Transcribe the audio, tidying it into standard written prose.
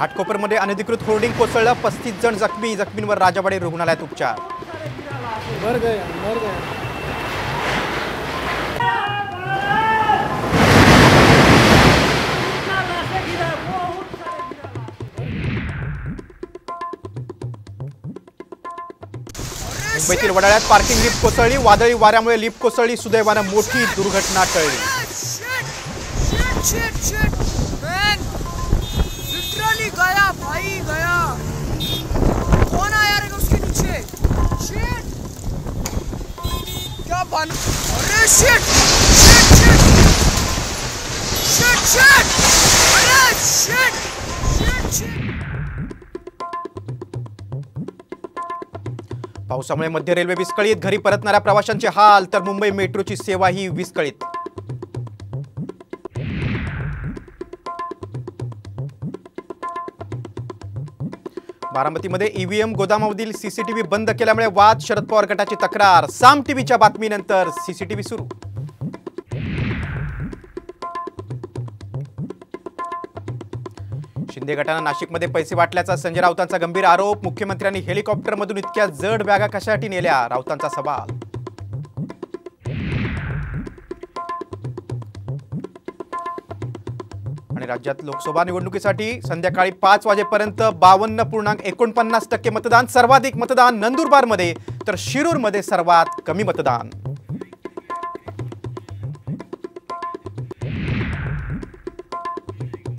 घाटकोपरमध्ये अनधिकृत होर्डिंग कोसळलं, 35 जण जखमी, जखमींवर राजावाडी रुग्णालयात उपचार। मर गया। मुंबईतील वडाळ्यात पार्किंग लिफ्ट कोसळली, वादळी वाऱ्यामुळे लिफ्ट कोसळली, सुदैवानं मोठी दुर्घटना टळली। लिटरली गया भाई गया, कौन आया रे उसके नीचे? शिट क्या बन, अरे shit shit shit shit shit, अरे शिट शिट शिट। पावसामुळे मध्य रेल्वे विस्कळीत, घरी परतणाऱ्या प्रवाशांचे हाल, तर मुंबई मेट्रोची सेवाही विस्कळीत। बारामतीमध्ये ईव्हीएम गोदामामधील सीसीटीव्ही बंद केल्यामुळे वाद, शरद पवार गटाची तक्रार, साम टीव्हीच्या बातमीनंतर सीसीटीव्ही सुरू। शिंदे गटानं नाशिकमध्ये पैसे वाटल्याचा संजय राऊतांचा गंभीर आरोप, मुख्यमंत्र्यांनी हेलिकॉप्टरमधून इतक्या जड बॅगा कशासाठी नेल्या, राऊतांचा सवाल। आणि राज्यात लोकसभा निवडणुकीसाठी संध्याकाळी 5 वाजेपर्यंत 52.49% मतदान, सर्वाधिक मतदान नंदुरबारमध्ये, तर शिरूरमध्ये सर्वात कमी मतदान।